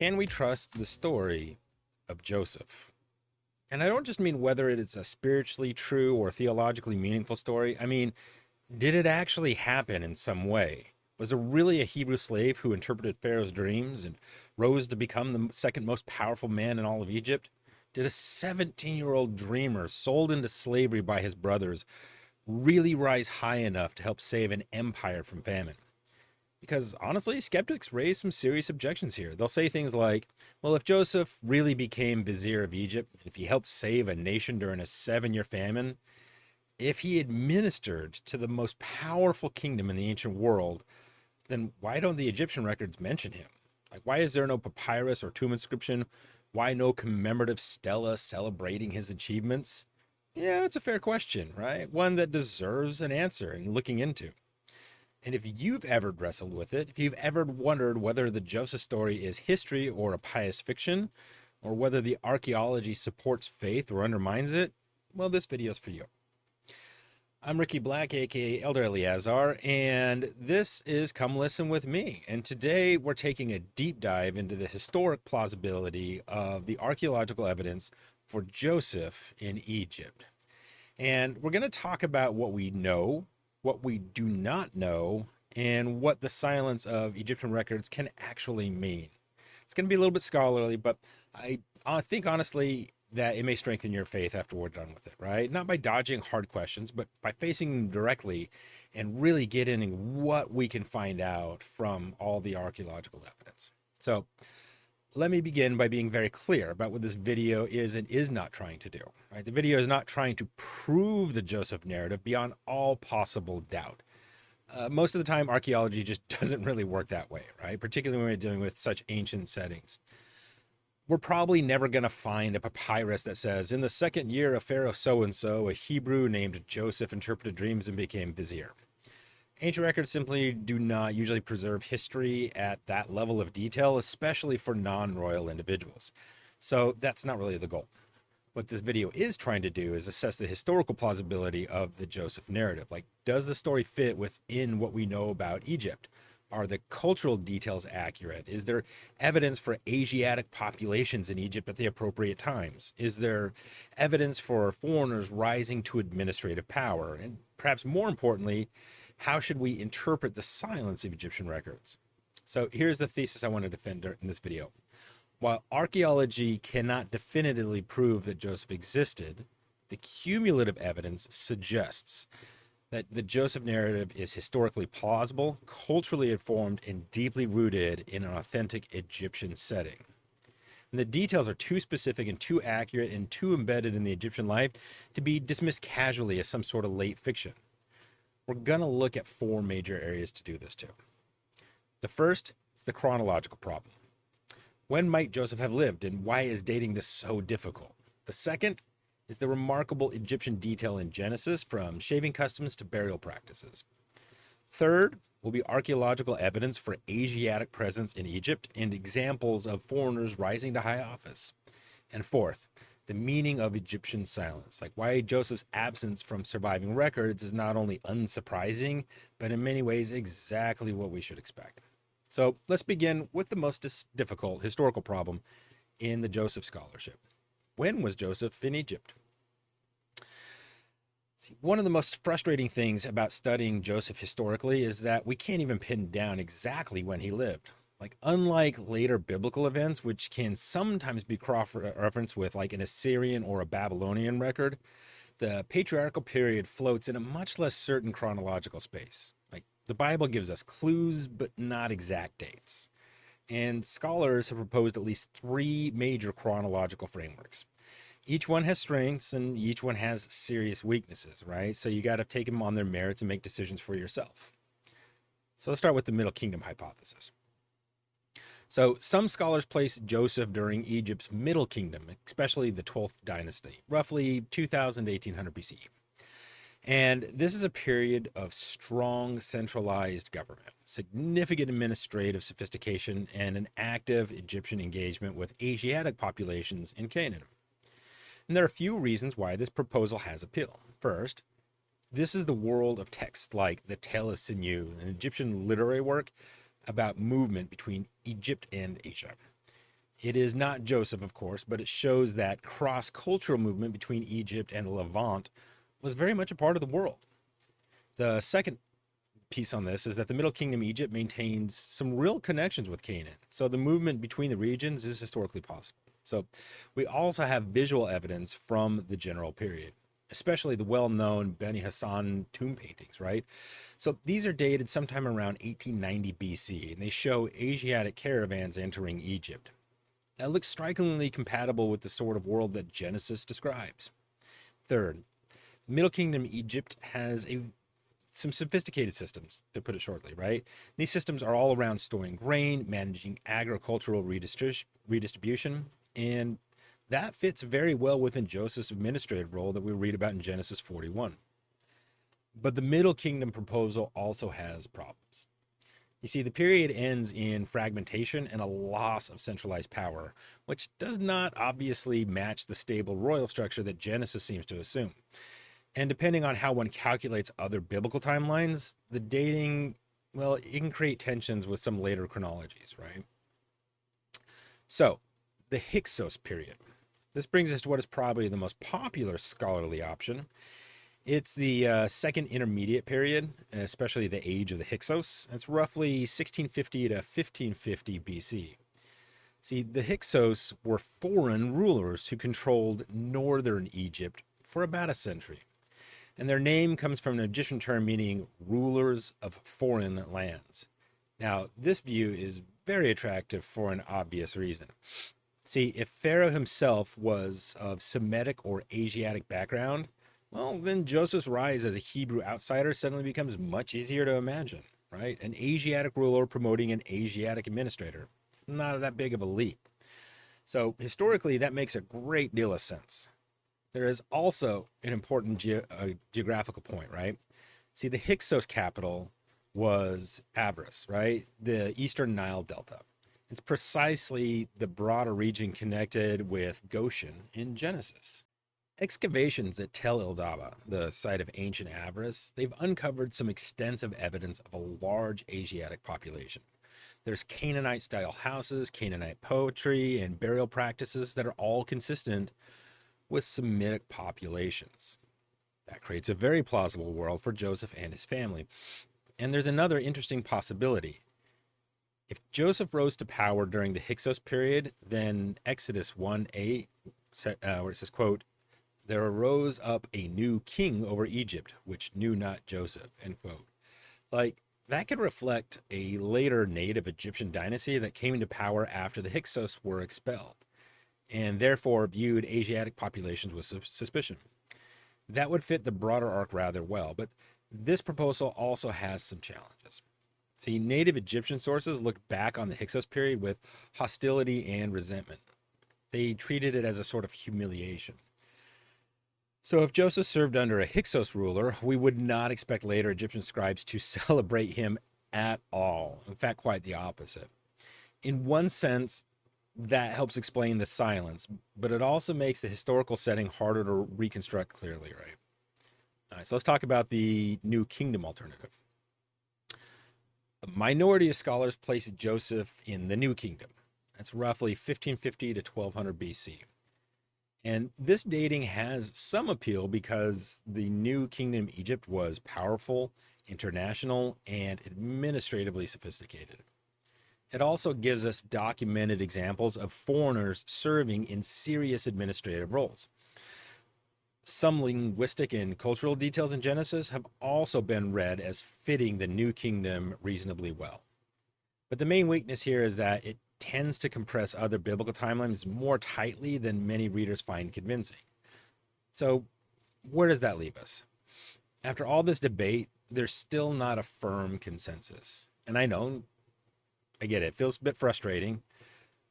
Can we trust the story of Joseph? And I don't just mean whether it's a spiritually true or theologically meaningful story. I mean, did it actually happen in some way? Was there really a Hebrew slave who interpreted Pharaoh's dreams and rose to become the second most powerful man in all of Egypt? Did a 17-year-old dreamer sold into slavery by his brothers really rise high enough to help save an empire from famine? Because honestly, skeptics raise some serious objections here. They'll say things like, well, if Joseph really became vizier of Egypt, if he helped save a nation during a 7-year famine, if he administered to the most powerful kingdom in the ancient world, then why don't the Egyptian records mention him? Like, why is there no papyrus or tomb inscription? Why no commemorative stela celebrating his achievements? Yeah, it's a fair question, right? One that deserves an answer and looking into. And if you've ever wrestled with it, if you've ever wondered whether the Joseph story is history or a pious fiction, or whether the archaeology supports faith or undermines it, well, this video is for you. I'm Ricky Black, aka Elder Eleazar, and this is Come Listen with Me. And today we're taking a deep dive into the historic plausibility of the archaeological evidence for Joseph in Egypt. And we're going to talk about what we know, what we do not know, and what the silence of Egyptian records can actually mean. It's going to be a little bit scholarly, but I think honestly that it may strengthen your faith after we're done with it, right? Not by dodging hard questions, but by facing them directly and really getting what we can find out from all the archaeological evidence. So let me begin by being very clear about what this video is and is not trying to do, right? The video is not trying to prove the Joseph narrative beyond all possible doubt. Most of the time, archaeology just doesn't really work that way, right? Particularly when we're dealing with such ancient settings. We're probably never going to find a papyrus that says, in the second year of Pharaoh so-and-so, a Hebrew named Joseph interpreted dreams and became vizier. Ancient records simply do not usually preserve history at that level of detail, especially for non-royal individuals. So that's not really the goal. What this video is trying to do is assess the historical plausibility of the Joseph narrative. Like, does the story fit within what we know about Egypt? Are the cultural details accurate? Is there evidence for Asiatic populations in Egypt at the appropriate times? Is there evidence for foreigners rising to administrative power? And perhaps more importantly, how should we interpret the silence of Egyptian records? So here's the thesis I want to defend in this video. While archaeology cannot definitively prove that Joseph existed, the cumulative evidence suggests that the Joseph narrative is historically plausible, culturally informed, and deeply rooted in an authentic Egyptian setting. And the details are too specific and too accurate and too embedded in the Egyptian life to be dismissed casually as some sort of late fiction. We're going to look at 4 major areas to do this to. The first is the chronological problem. When might Joseph have lived, and why is dating this so difficult? The second is the remarkable Egyptian detail in Genesis, from shaving customs to burial practices. Third will be archaeological evidence for Asiatic presence in Egypt and examples of foreigners rising to high office. And fourth, the meaning of Egyptian silence, like why Joseph's absence from surviving records is not only unsurprising, but in many ways exactly what we should expect. So let's begin with the most difficult historical problem in the Joseph scholarship. When was Joseph in Egypt? See, one of the most frustrating things about studying Joseph historically is that we can't even pin down exactly when he lived. Like, unlike later biblical events, which can sometimes be cross-referenced with like an Assyrian or a Babylonian record, the patriarchal period floats in a much less certain chronological space. Like, the Bible gives us clues, but not exact dates. And scholars have proposed at least 3 major chronological frameworks. Each one has strengths and each one has serious weaknesses, right? So you got to take them on their merits and make decisions for yourself. So let's start with the Middle Kingdom hypothesis. So some scholars place Joseph during Egypt's Middle Kingdom, especially the 12th dynasty, roughly 2000 to 1800 BCE. And this is a period of strong centralized government, significant administrative sophistication, and an active Egyptian engagement with Asiatic populations in Canaan. And there are a few reasons why this proposal has appeal. First, this is the world of texts like the Tale of Sinew, an Egyptian literary work about movement between Egypt and Asia. It is not Joseph, of course, but it shows that cross-cultural movement between Egypt and the Levant was very much a part of the world. The second piece on this is that the Middle Kingdom Egypt maintains some real connections with Canaan. So the movement between the regions is historically possible. So we also have visual evidence from the general period, especially the well-known Beni Hassan tomb paintings, right? So these are dated sometime around 1890 BC, and they show Asiatic caravans entering Egypt. That looks strikingly compatible with the sort of world that Genesis describes. Third, Middle Kingdom Egypt has some sophisticated systems, to put it shortly, right? These systems are all around storing grain, managing agricultural redistribution, and that fits very well within Joseph's administrative role that we read about in Genesis 41. But the Middle Kingdom proposal also has problems. You see, the period ends in fragmentation and a loss of centralized power, which does not obviously match the stable royal structure that Genesis seems to assume. And depending on how one calculates other biblical timelines, the dating, well, it can create tensions with some later chronologies, right? So, the Hyksos period. This brings us to what is probably the most popular scholarly option. It's the second intermediate period, especially the age of the Hyksos. It's roughly 1650 to 1550 BC. See, the Hyksos were foreign rulers who controlled northern Egypt for about a century. And their name comes from an Egyptian term meaning rulers of foreign lands. Now, this view is very attractive for an obvious reason. See, if Pharaoh himself was of Semitic or Asiatic background, well, then Joseph's rise as a Hebrew outsider suddenly becomes much easier to imagine, right? An Asiatic ruler promoting an Asiatic administrator. It's not that big of a leap. So historically, that makes a great deal of sense. There is also an important geographical point, right? See, the Hyksos capital was Abras, right? The Eastern Nile Delta. It's precisely the broader region connected with Goshen in Genesis. Excavations at Tel El-Daba, the site of ancient Abras, they've uncovered some extensive evidence of a large Asiatic population. There's Canaanite-style houses, Canaanite poetry, and burial practices that are all consistent with Semitic populations. That creates a very plausible world for Joseph and his family. And there's another interesting possibility. If Joseph rose to power during the Hyksos period, then Exodus 1:8, where it says, quote, "There arose up a new king over Egypt, which knew not Joseph," end quote. Like, that could reflect a later native Egyptian dynasty that came into power after the Hyksos were expelled, and therefore viewed Asiatic populations with suspicion. That would fit the broader arc rather well, but this proposal also has some challenges. See, native Egyptian sources look back on the Hyksos period with hostility and resentment. They treated it as a sort of humiliation. So if Joseph served under a Hyksos ruler, we would not expect later Egyptian scribes to celebrate him at all. In fact, quite the opposite. In one sense, that helps explain the silence, but it also makes the historical setting harder to reconstruct clearly, right? All right, so let's talk about the New Kingdom alternative. A minority of scholars place Joseph in the New Kingdom. That's roughly 1550 to 1200 BC. And this dating has some appeal because the New Kingdom Egypt was powerful, international, and administratively sophisticated. It also gives us documented examples of foreigners serving in serious administrative roles. Some linguistic and cultural details in Genesis have also been read as fitting the New Kingdom reasonably well. But the main weakness here is that it tends to compress other biblical timelines more tightly than many readers find convincing. So, where does that leave us? After all this debate, there's still not a firm consensus. And I know, I get it, it feels a bit frustrating,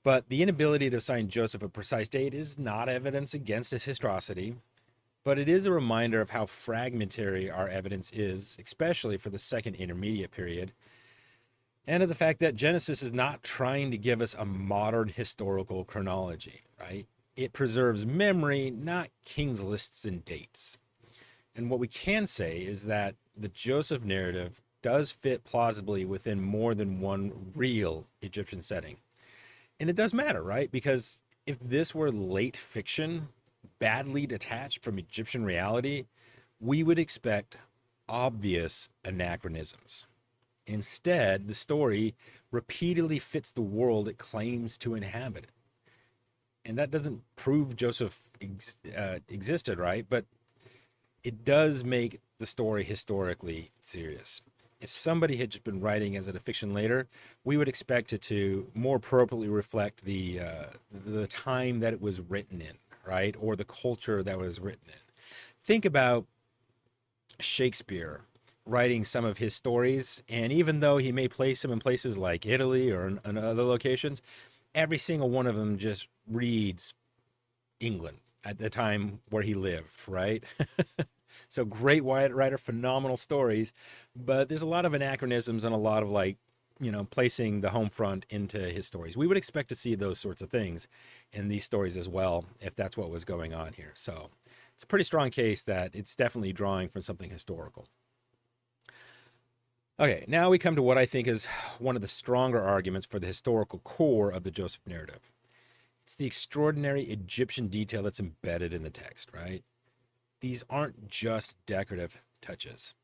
but the inability to assign Joseph a precise date is not evidence against his historicity, but it is a reminder of how fragmentary our evidence is, especially for the second intermediate period, and of the fact that Genesis is not trying to give us a modern historical chronology, right? It preserves memory, not king's lists and dates. And what we can say is that the Joseph narrative does fit plausibly within more than one real Egyptian setting. And it does matter, right? Because if this were late fiction, badly detached from Egyptian reality, we would expect obvious anachronisms. Instead, the story repeatedly fits the world it claims to inhabit. And that doesn't prove Joseph existed, right? But it does make the story historically serious. If somebody had just been writing as a fiction later, we would expect it to more appropriately reflect the time that it was written in, right, or the culture that was written in. Think about Shakespeare writing some of his stories, and even though he may place them in places like Italy or in other locations, every single one of them just reads England at the time where he lived, right? So great writer, phenomenal stories, but there's a lot of anachronisms and a lot of placing the home front into his stories. We would expect to see those sorts of things in these stories as well, if that's what was going on here. So it's a pretty strong case that it's definitely drawing from something historical. Okay, now we come to what I think is one of the stronger arguments for the historical core of the Joseph narrative. It's the extraordinary Egyptian detail that's embedded in the text, right? These aren't just decorative touches.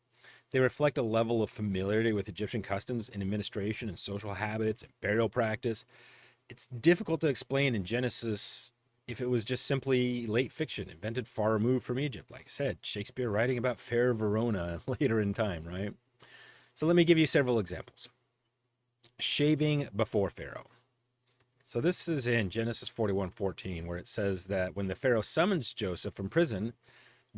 They reflect a level of familiarity with Egyptian customs and administration and social habits and burial practice. It's difficult to explain in Genesis if it was just simply late fiction, invented far removed from Egypt. Like I said, Shakespeare writing about fair Verona later in time, right? So let me give you several examples. Shaving before Pharaoh. So this is in Genesis 41:14, where it says that when the Pharaoh summons Joseph from prison,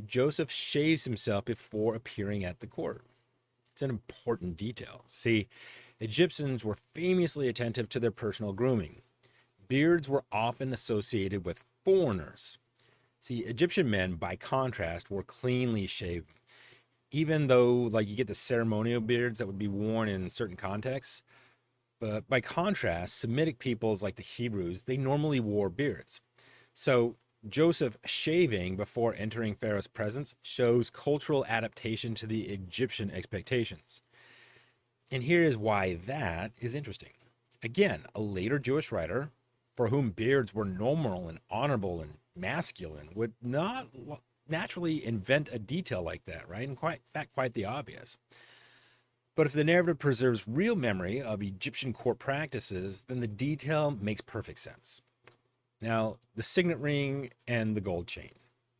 Joseph shaves himself before appearing at the court. It's an important detail. See, Egyptians were famously attentive to their personal grooming. Beards were often associated with foreigners. See, Egyptian men, by contrast, were cleanly shaven. Even though, like, you get the ceremonial beards that would be worn in certain contexts, but by contrast, Semitic peoples like the Hebrews, they normally wore beards. So Joseph shaving before entering Pharaoh's presence shows cultural adaptation to the Egyptian expectations. And here is why that is interesting. Again, a later Jewish writer for whom beards were normal and honorable and masculine would not naturally invent a detail like that, right? And quite the obvious. But if the narrative preserves real memory of Egyptian court practices, then the detail makes perfect sense. Now, the signet ring and the gold chain,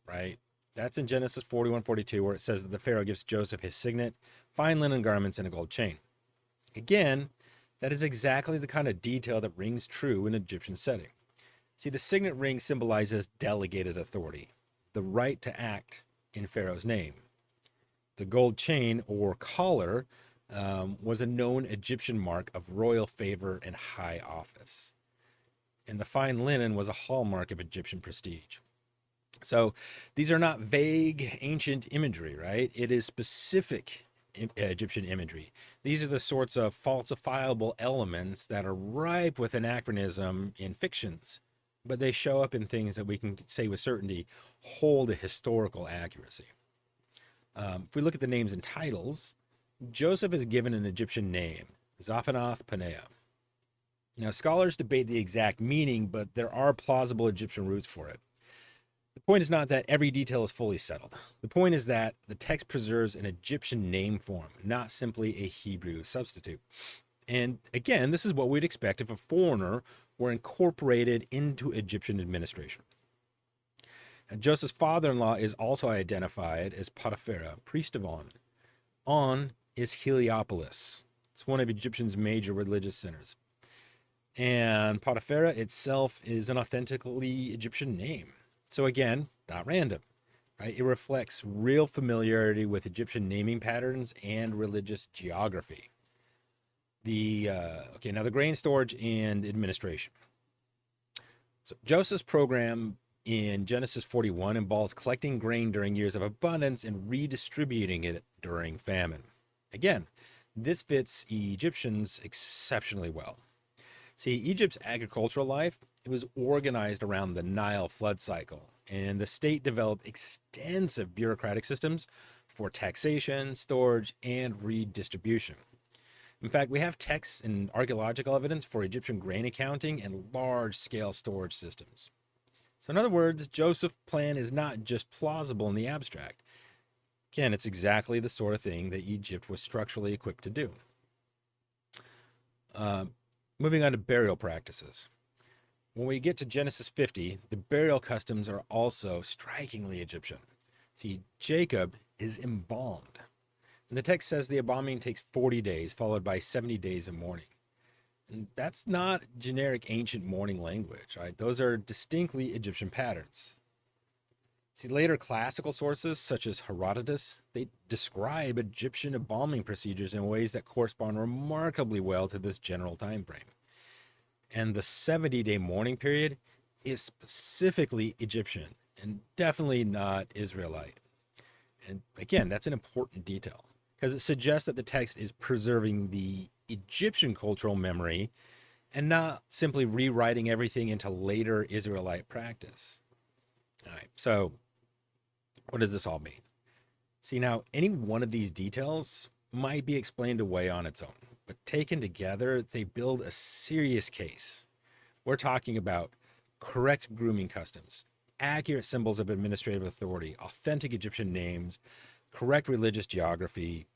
right? That's in Genesis 41:42, where it says that the Pharaoh gives Joseph his signet, fine linen garments, and a gold chain. Again, that is exactly the kind of detail that rings true in an Egyptian setting. See, the signet ring symbolizes delegated authority, the right to act in Pharaoh's name. The gold chain or collar was a known Egyptian mark of royal favor and high office. And the fine linen was a hallmark of Egyptian prestige. So these are not vague ancient imagery, right? It is specific Egyptian imagery. These are the sorts of falsifiable elements that are ripe with anachronism in fictions, but they show up in things that we can say with certainty hold a historical accuracy. If we look at the names and titles, Joseph is given an Egyptian name, Zaphanath Paneah. Now, scholars debate the exact meaning, but there are plausible Egyptian roots for it. The point is not that every detail is fully settled. The point is that the text preserves an Egyptian name form, not simply a Hebrew substitute. And again, this is what we'd expect if a foreigner were incorporated into Egyptian administration. Now, Joseph's father-in-law is also identified as Potiphera, priest of On. On is Heliopolis. It's one of Egyptian's major religious centers. And Potiphera itself is an authentically Egyptian name. So again, not random, right? It reflects real familiarity with Egyptian naming patterns and religious geography. Now the grain storage and administration. So Joseph's program in Genesis 41 involves collecting grain during years of abundance and redistributing it during famine. Again, this fits Egyptians exceptionally well. See, Egypt's agricultural life, it was organized around the Nile flood cycle, and the state developed extensive bureaucratic systems for taxation, storage, and redistribution. In fact, we have texts and archaeological evidence for Egyptian grain accounting and large-scale storage systems. So in other words, Joseph's plan is not just plausible in the abstract. Again, it's exactly the sort of thing that Egypt was structurally equipped to do. Moving on to burial practices. When we get to Genesis 50, the burial customs are also strikingly Egyptian. See, Jacob is embalmed. And the text says the embalming takes 40 days, followed by 70 days of mourning. And that's not generic ancient mourning language, right? Those are distinctly Egyptian patterns. See, later classical sources, such as Herodotus, they describe Egyptian embalming procedures in ways that correspond remarkably well to this general time frame. And the 70-day mourning period is specifically Egyptian and definitely not Israelite. And again, that's an important detail because it suggests that the text is preserving the Egyptian cultural memory and not simply rewriting everything into later Israelite practice. All right, so what does this all mean? See, now, any one of these details might be explained away on its own, but taken together, they build a serious case. We're talking about correct grooming customs, accurate symbols of administrative authority, authentic Egyptian names, correct religious geography,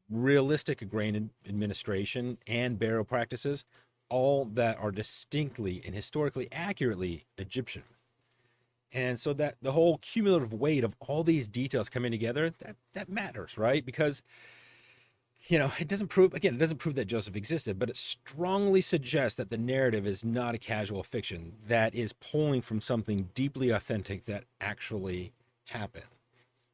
realistic grain administration, and burial practices, all that are distinctly and historically accurately Egyptian. And so that the whole cumulative weight of all these details coming together, that matters, right? Because, it doesn't prove that Joseph existed, but it strongly suggests that the narrative is not a casual fiction that is pulling from something deeply authentic that actually happened.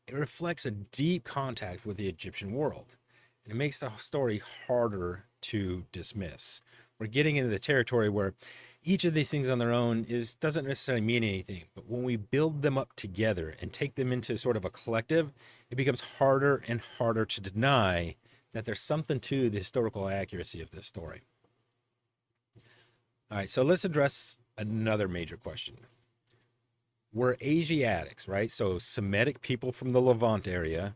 It reflects a deep contact with the Egyptian world, and it makes the story harder to dismiss. We're getting into the territory where each of these things on their own doesn't necessarily mean anything, but when we build them up together and take them into sort of a collective, it becomes harder and harder to deny that there's something to the historical accuracy of this story. All right, so let's address another major question. Were Asiatics, right, so Semitic people from the Levant area,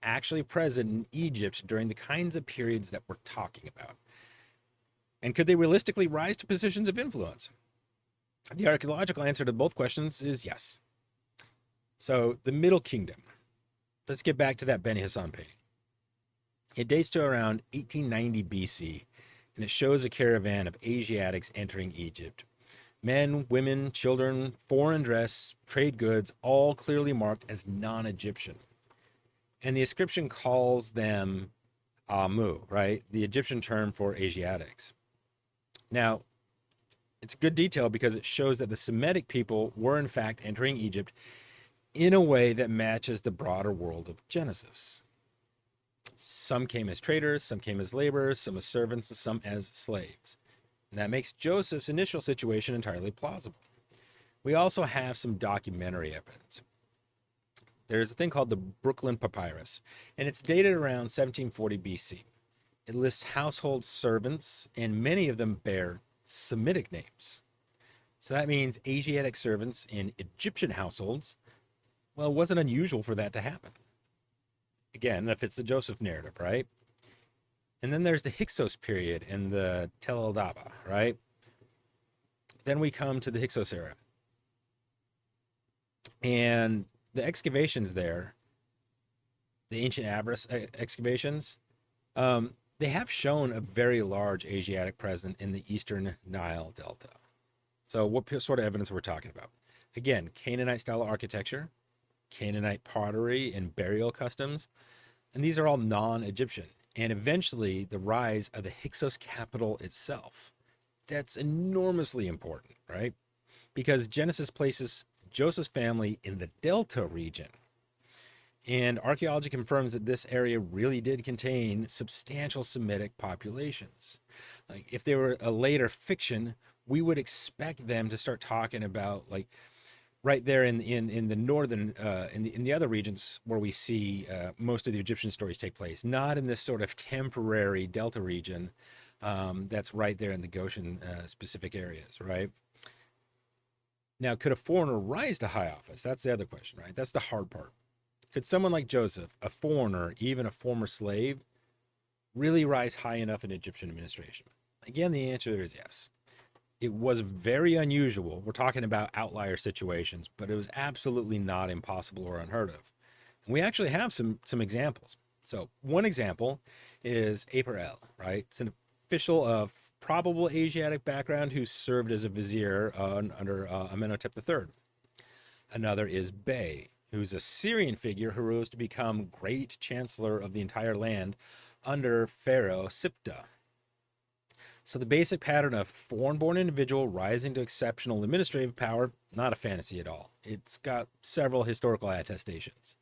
actually present in Egypt during the kinds of periods that we're talking about? And could they realistically rise to positions of influence? The archaeological answer to both questions is yes. So the Middle Kingdom. Let's get back to that Beni Hassan painting. It dates to around 1890 BC, and it shows a caravan of Asiatics entering Egypt. Men, women, children, foreign dress, trade goods, all clearly marked as non-Egyptian. And the inscription calls them Amu, right? The Egyptian term for Asiatics. Now, it's good detail because it shows that the Semitic people were in fact entering Egypt in a way that matches the broader world of Genesis. Some came as traders, some came as laborers, some as servants, and some as slaves. And that makes Joseph's initial situation entirely plausible. We also have some documentary evidence. There's a thing called the Brooklyn Papyrus, and it's dated around 1740 BC. It lists household servants, and many of them bear Semitic names. So that means Asiatic servants in Egyptian households, well, it wasn't unusual for that to happen. Again, that fits the Joseph narrative, right? And then there's the Hyksos period and the Tel El Daba, right? Then we come to the Hyksos era. And the excavations there, the ancient Abras excavations, they have shown a very large Asiatic presence in the eastern Nile Delta. So what sort of evidence are we talking about? Again, Canaanite style architecture, Canaanite pottery and burial customs, and these are all non-Egyptian. And eventually the rise of the Hyksos capital itself. That's enormously important, right? Because Genesis places Joseph's family in the Delta region. And archaeology confirms that this area really did contain substantial Semitic populations. Like if they were a later fiction, we would expect them to start talking about like right there in the northern in the other regions where we see most of the Egyptian stories take place, not in this sort of temporary Delta region that's right there in the Goshen specific areas, right? Now, could a foreigner rise to high office? That's the other question, right? That's the hard part. Could someone like Joseph, a foreigner, even a former slave, really rise high enough in Egyptian administration? Again, the answer is yes. It was very unusual. We're talking about outlier situations, but it was absolutely not impossible or unheard of. And we actually have some examples. So one example is Aperel, right? It's an official of probable Asiatic background who served as a vizier under Amenhotep III. Another is Bey, who's a Syrian figure who rose to become great chancellor of the entire land under Pharaoh Siptah. So the basic pattern of foreign-born individual rising to exceptional administrative power, not a fantasy at all. It's got several historical attestations.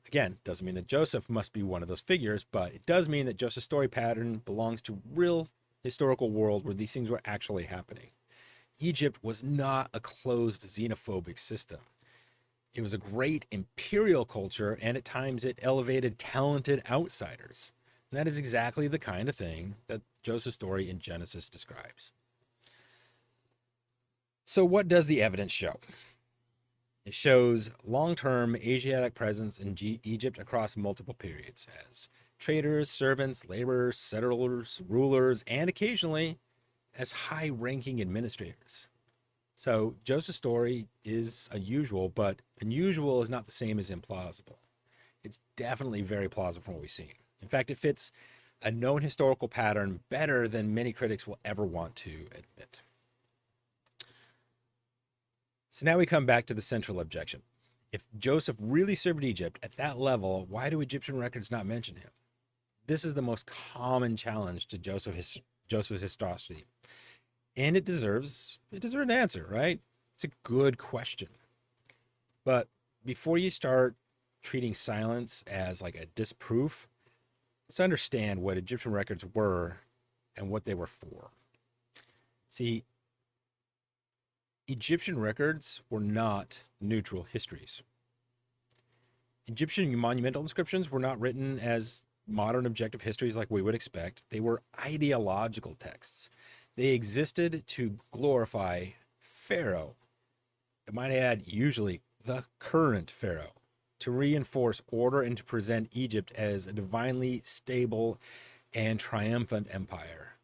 Again, doesn't mean that Joseph must be one of those figures, but it does mean that Joseph's story pattern belongs to real historical world where these things were actually happening. Egypt was not a closed xenophobic system. It was a great imperial culture, and at times it elevated talented outsiders. And that is exactly the kind of thing that Joseph's story in Genesis describes. So what does the evidence show? It shows long-term Asiatic presence in Egypt across multiple periods as traders, servants, laborers, settlers, rulers, and occasionally as high-ranking administrators. So Joseph's story is unusual, but unusual is not the same as implausible. It's definitely very plausible from what we've seen. In fact, it fits a known historical pattern better than many critics will ever want to admit. So now we come back to the central objection. If Joseph really served Egypt at that level, why do Egyptian records not mention him? This is the most common challenge to Joseph's historicity. And it deserves an answer, right? It's a good question. But before you start treating silence as like a disproof, let's understand what Egyptian records were and what they were for. See, Egyptian records were not neutral histories. Egyptian monumental inscriptions were not written as modern objective histories like we would expect. They were ideological texts. They existed to glorify Pharaoh. I might add, usually the current Pharaoh, to reinforce order and to present Egypt as a divinely stable and triumphant empire.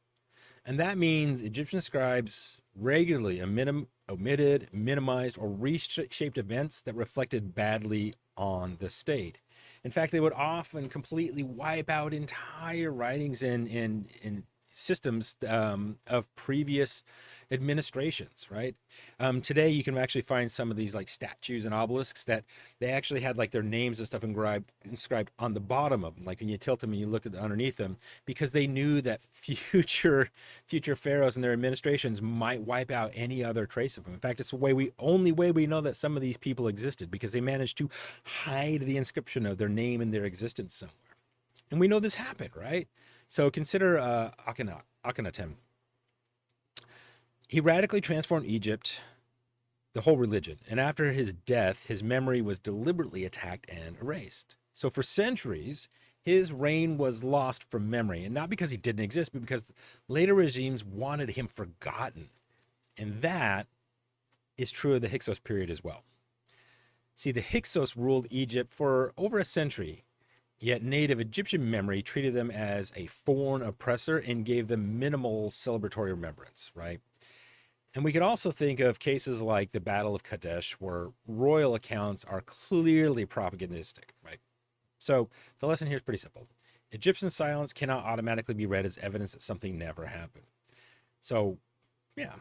And that means Egyptian scribes regularly omitted, minimized, or reshaped events that reflected badly on the state. In fact, they would often completely wipe out entire writings in systems of previous administrations, right? Today, you can actually find some of these like statues and obelisks that they actually had like their names and stuff inscribed on the bottom of them. Like when you tilt them and you look at underneath them, because they knew that future pharaohs and their administrations might wipe out any other trace of them. In fact, it's the only way we know that some of these people existed, because they managed to hide the inscription of their name and their existence somewhere. And we know this happened, right? So consider Akhenaten. He radically transformed Egypt, the whole religion, and after his death, his memory was deliberately attacked and erased. So for centuries, his reign was lost from memory, and not because he didn't exist, but because later regimes wanted him forgotten. And that is true of the Hyksos period as well. See, the Hyksos ruled Egypt for over a century, yet native Egyptian memory treated them as a foreign oppressor and gave them minimal celebratory remembrance, right? And we can also think of cases like the Battle of Kadesh, where royal accounts are clearly propagandistic, right? So the lesson here is pretty simple. Egyptian silence cannot automatically be read as evidence that something never happened. So, yeah,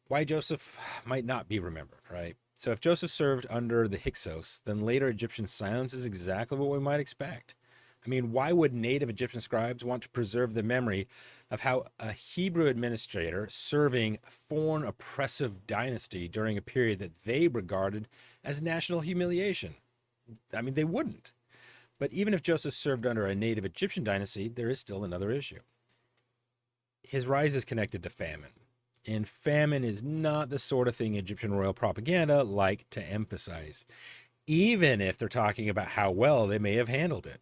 why Joseph might not be remembered, right? So if Joseph served under the Hyksos, then later Egyptian silence is exactly what we might expect. I mean, why would native Egyptian scribes want to preserve the memory of how a Hebrew administrator serving a foreign oppressive dynasty during a period that they regarded as national humiliation? I mean, they wouldn't. But even if Joseph served under a native Egyptian dynasty, there is still another issue. His rise is connected to famine. And famine is not the sort of thing Egyptian royal propaganda like to emphasize, even if they're talking about how well they may have handled it.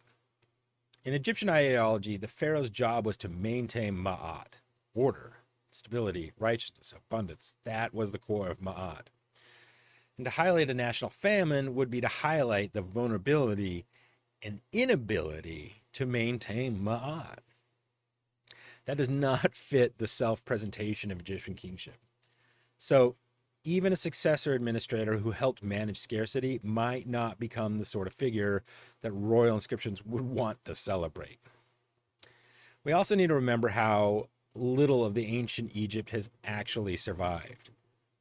In Egyptian ideology, the pharaoh's job was to maintain ma'at, order, stability, righteousness, abundance. That was the core of ma'at. And to highlight a national famine would be to highlight the vulnerability and inability to maintain Ma'at. That does not fit the self-presentation of Egyptian kingship. So even a successor administrator who helped manage scarcity might not become the sort of figure that royal inscriptions would want to celebrate. We also need to remember how little of the ancient Egypt has actually survived.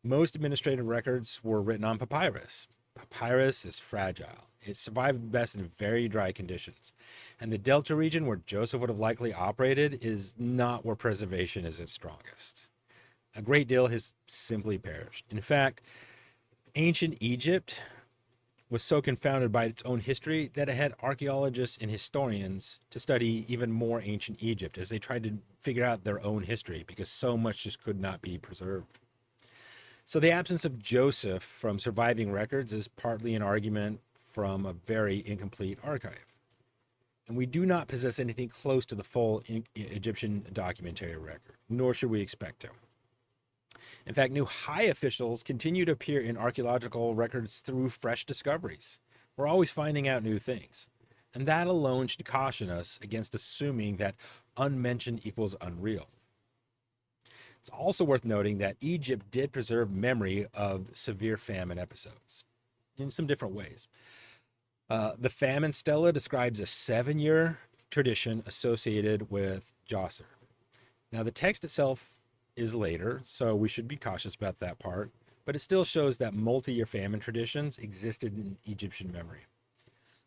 Most administrative records were written on papyrus. Papyrus is fragile. It survived best in very dry conditions. And the Delta region where Joseph would have likely operated is not where preservation is its strongest. A great deal has simply perished. In fact, ancient Egypt was so confounded by its own history that it had archaeologists and historians to study even more ancient Egypt as they tried to figure out their own history because so much just could not be preserved. So the absence of Joseph from surviving records is partly an argument from a very incomplete archive. And we do not possess anything close to the full Egyptian documentary record, nor should we expect to. In fact, new high officials continue to appear in archaeological records through fresh discoveries. We're always finding out new things. And that alone should caution us against assuming that unmentioned equals unreal. It's also worth noting that Egypt did preserve memory of severe famine episodes in some different ways. The famine stela describes a 7-year tradition associated with Djoser. Now, the text itself is later, so we should be cautious about that part, but it still shows that multi-year famine traditions existed in Egyptian memory.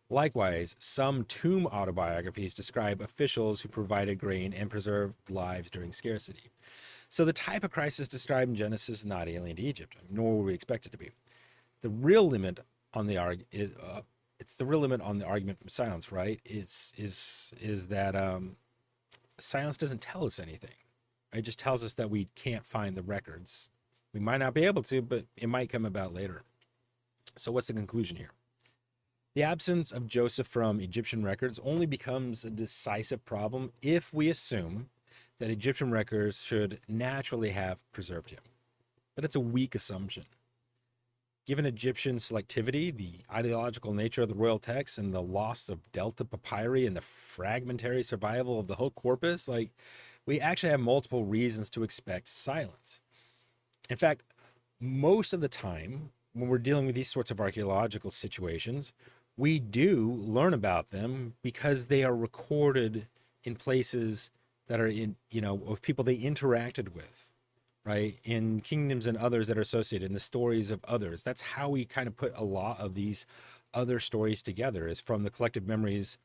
Likewise, some tomb autobiographies describe officials who provided grain and preserved lives during scarcity. So the type of crisis described in Genesis is not alien to Egypt, nor would we expect it to be. The real limit on the it's the real limit on the argument from silence, right? Is that silence doesn't tell us anything. It just tells us that we can't find the records. We might not be able to, but it might come about later. So what's the conclusion here? The absence of Joseph from Egyptian records only becomes a decisive problem if we assume that Egyptian records should naturally have preserved him. But it's a weak assumption. Given Egyptian selectivity, the ideological nature of the royal text, and the loss of Delta papyri and the fragmentary survival of the whole corpus, we actually have multiple reasons to expect silence. In fact, most of the time, when we're dealing with these sorts of archaeological situations, we do learn about them because they are recorded in places that are of people they interacted with, right? In kingdoms and others that are associated, in the stories of others. That's how we kind of put a lot of these other stories together, is from the collective memories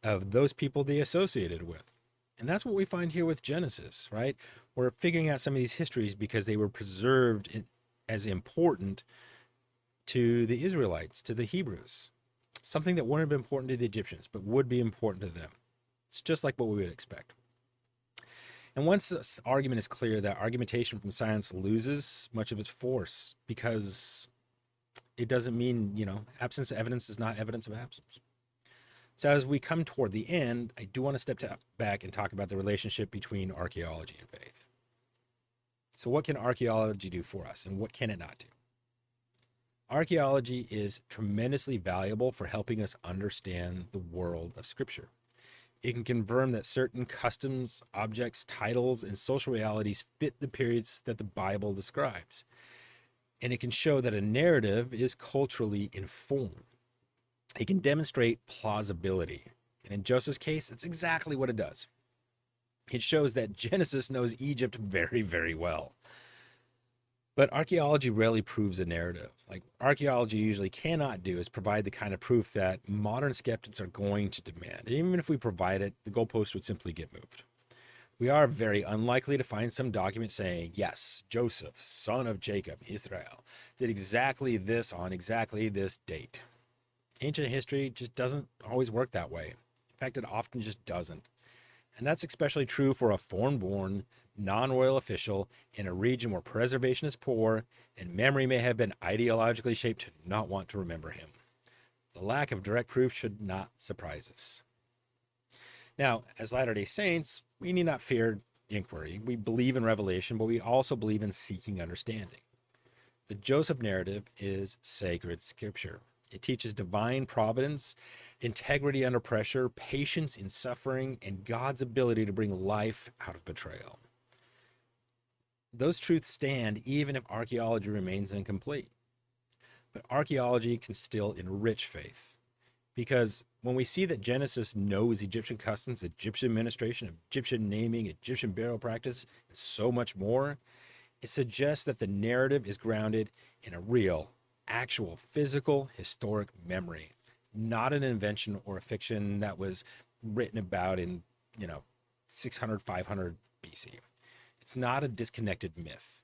of those people they associated with. And that's what we find here with Genesis, right? We're figuring out some of these histories because they were preserved as important to the Israelites, to the Hebrews. Something that wouldn't have been important to the Egyptians, but would be important to them. It's just like what we would expect. And once this argument is clear, that argumentation from silence loses much of its force because it doesn't mean, absence of evidence is not evidence of absence. So as we come toward the end, I do want to step back and talk about the relationship between archaeology and faith. So what can archaeology do for us, and what can it not do? Archaeology is tremendously valuable for helping us understand the world of Scripture. It can confirm that certain customs, objects, titles, and social realities fit the periods that the Bible describes. And it can show that a narrative is culturally informed. It can demonstrate plausibility. And in Joseph's case, that's exactly what it does. It shows that Genesis knows Egypt very, very well. But archaeology rarely proves a narrative. Like archaeology usually cannot do is provide the kind of proof that modern skeptics are going to demand. And even if we provide it, the goalpost would simply get moved. We are very unlikely to find some document saying, yes, Joseph, son of Jacob, Israel, did exactly this on exactly this date. Ancient history just doesn't always work that way. In fact, it often just doesn't. And that's especially true for a foreign-born, non-royal official in a region where preservation is poor and memory may have been ideologically shaped to not want to remember him. The lack of direct proof should not surprise us. Now, as Latter-day Saints, we need not fear inquiry. We believe in revelation, but we also believe in seeking understanding. The Joseph narrative is sacred scripture. It teaches divine providence, integrity under pressure, patience in suffering, and God's ability to bring life out of betrayal. Those truths stand even if archaeology remains incomplete. But archaeology can still enrich faith. Because when we see that Genesis knows Egyptian customs, Egyptian administration, Egyptian naming, Egyptian burial practice, and so much more, it suggests that the narrative is grounded in a real, actual, physical, historic memory, not an invention or a fiction that was written about in, 600, 500 BC. It's not a disconnected myth.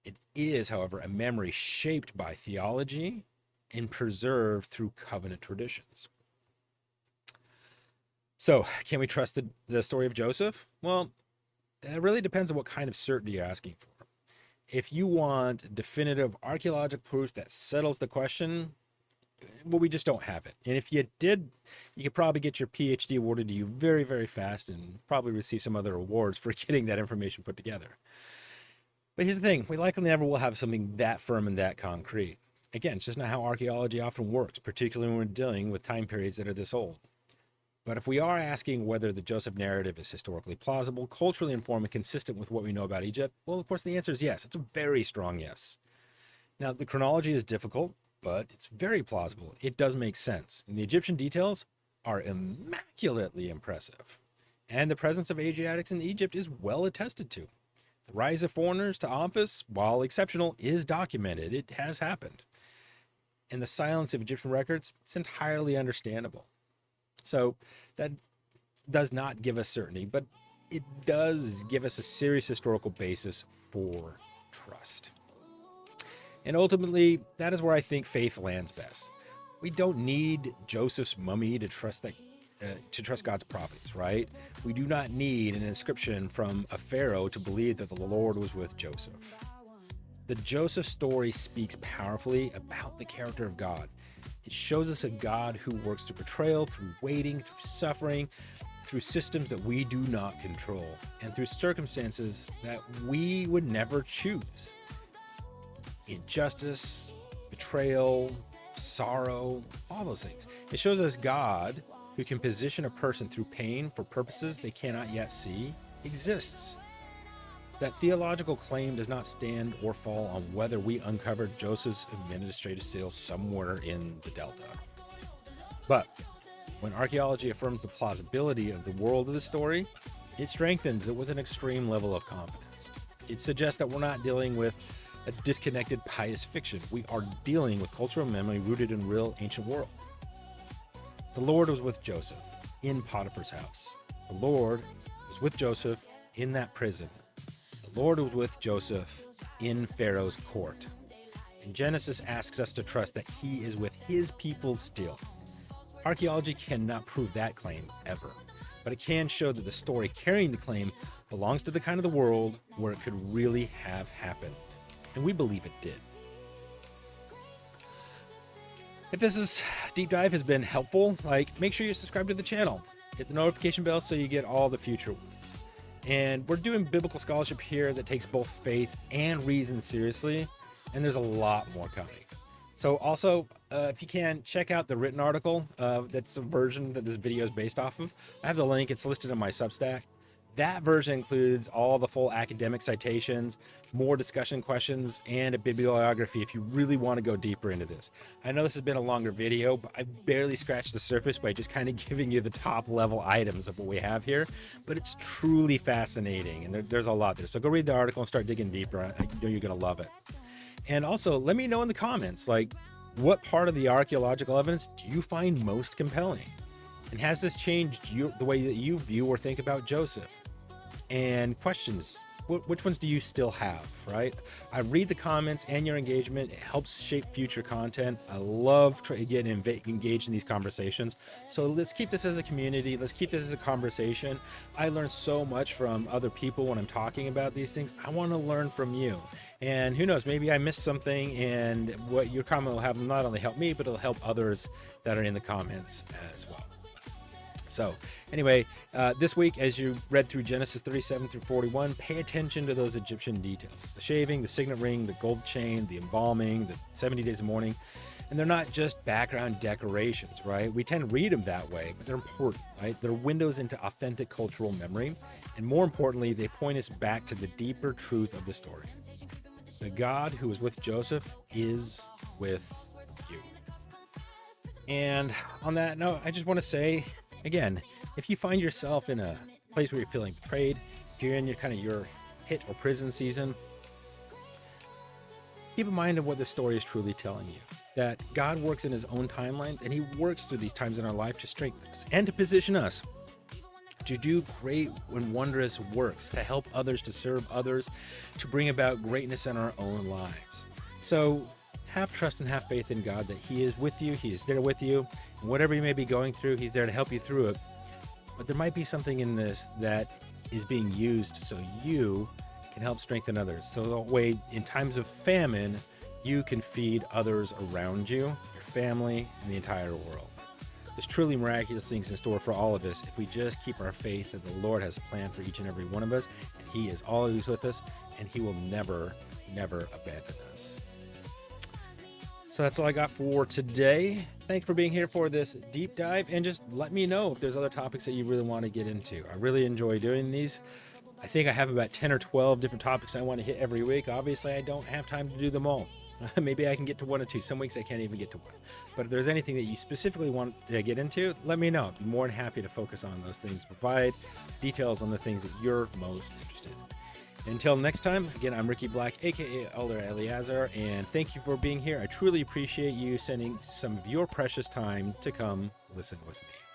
It is, however, a memory shaped by theology and preserved through covenant traditions. So, can we trust the story of Joseph? Well, it really depends on what kind of certainty you're asking for. If you want definitive archaeological proof that settles the question, well, we just don't have it. And if you did, you could probably get your PhD awarded to you very, very fast and probably receive some other awards for getting that information put together. But here's the thing, we likely never will have something that firm and that concrete. Again, it's just not how archaeology often works, particularly when we're dealing with time periods that are this old. But if we are asking whether the Joseph narrative is historically plausible, culturally informed, and consistent with what we know about Egypt, well, of course, the answer is yes. It's a very strong yes. Now, the chronology is difficult, but it's very plausible. It does make sense. And the Egyptian details are immaculately impressive. And the presence of Asiatics in Egypt is well attested to. The rise of foreigners to office, while exceptional, is documented. It has happened. And the silence of Egyptian records, it's entirely understandable. So that does not give us certainty, but it does give us a serious historical basis for trust. And ultimately, that is where I think faith lands best. We don't need Joseph's mummy to trust God's providence, right? We do not need an inscription from a Pharaoh to believe that the Lord was with Joseph. The Joseph story speaks powerfully about the character of God. It shows us a God who works through betrayal, through waiting, through suffering, through systems that we do not control, and through circumstances that we would never choose. Injustice, betrayal, sorrow, all those things. It shows us God, who can position a person through pain for purposes they cannot yet see, exists. That theological claim does not stand or fall on whether we uncovered Joseph's administrative skills somewhere in the Delta. But when archaeology affirms the plausibility of the world of the story, it strengthens it with an extreme level of confidence. It suggests that we're not dealing with a disconnected pious fiction. We are dealing with cultural memory rooted in real ancient world. The Lord was with Joseph in Potiphar's house. The Lord was with Joseph in that prison. The Lord was with Joseph in Pharaoh's court. And Genesis asks us to trust that he is with his people still. Archaeology cannot prove that claim ever, but it can show that the story carrying the claim belongs to the kind of the world where it could really have happened. And we believe it did. If this deep dive has been helpful, make sure you subscribe to the channel. Hit the notification bell so you get all the future ones. And we're doing biblical scholarship here that takes both faith and reason seriously, and there's a lot more coming. So also, if you can, check out the written article. That's the version that this video is based off of. I have the link. It's listed in my Substack. That version includes all the full academic citations, more discussion questions, and a bibliography if you really want to go deeper into this. I know this has been a longer video, but I barely scratched the surface by just kind of giving you the top level items of what we have here. But it's truly fascinating, and there's a lot there. So go read the article and start digging deeper. I know you're going to love it. And also, let me know in the comments, what part of the archaeological evidence do you find most compelling? And has this changed the way that you view or think about Joseph? And questions, which ones do you still have, right? I read the comments and your engagement. It helps shape future content. I love getting engaged in these conversations. So let's keep this as a community. Let's keep this as a conversation. I learn so much from other people when I'm talking about these things. I want to learn from you. And who knows, maybe I missed something, and what your comment will have not only help me, but it'll help others that are in the comments as well. So anyway, this week, as you read through Genesis 37 through 41, pay attention to those Egyptian details. The shaving, the signet ring, the gold chain, the embalming, the 70 days of mourning. And they're not just background decorations, right? We tend to read them that way, but they're important, right? They're windows into authentic cultural memory. And more importantly, they point us back to the deeper truth of the story. The God who was with Joseph is with you. And on that note, I just want to say, again, if you find yourself in a place where you're feeling betrayed, if you're in your hit or prison season, keep in mind of what this story is truly telling you. That God works in his own timelines, and he works through these times in our life to strengthen us and to position us to do great and wondrous works, to help others, to serve others, to bring about greatness in our own lives. So have trust and have faith in God that he is with you, he is there with you, and whatever you may be going through, he's there to help you through it. But there might be something in this that is being used so you can help strengthen others. So that way, in times of famine, you can feed others around you, your family, and the entire world. There's truly miraculous things in store for all of us if we just keep our faith that the Lord has a plan for each and every one of us, and he is always with us, and he will never, never abandon us. So that's all I got for today. Thanks for being here for this deep dive, and just let me know if there's other topics that you really want to get into. I really enjoy doing these. I think I have about 10 or 12 different topics I want to hit every week. Obviously, I don't have time to do them all. Maybe I can get to one or two. Some weeks I can't even get to one. But if there's anything that you specifically want to get into, let me know. I'd be more than happy to focus on those things, provide details on the things that you're most interested in. Until next time, again, I'm Ricky Black, aka Elder Eleazar, and thank you for being here. I truly appreciate you sending some of your precious time to come listen with me.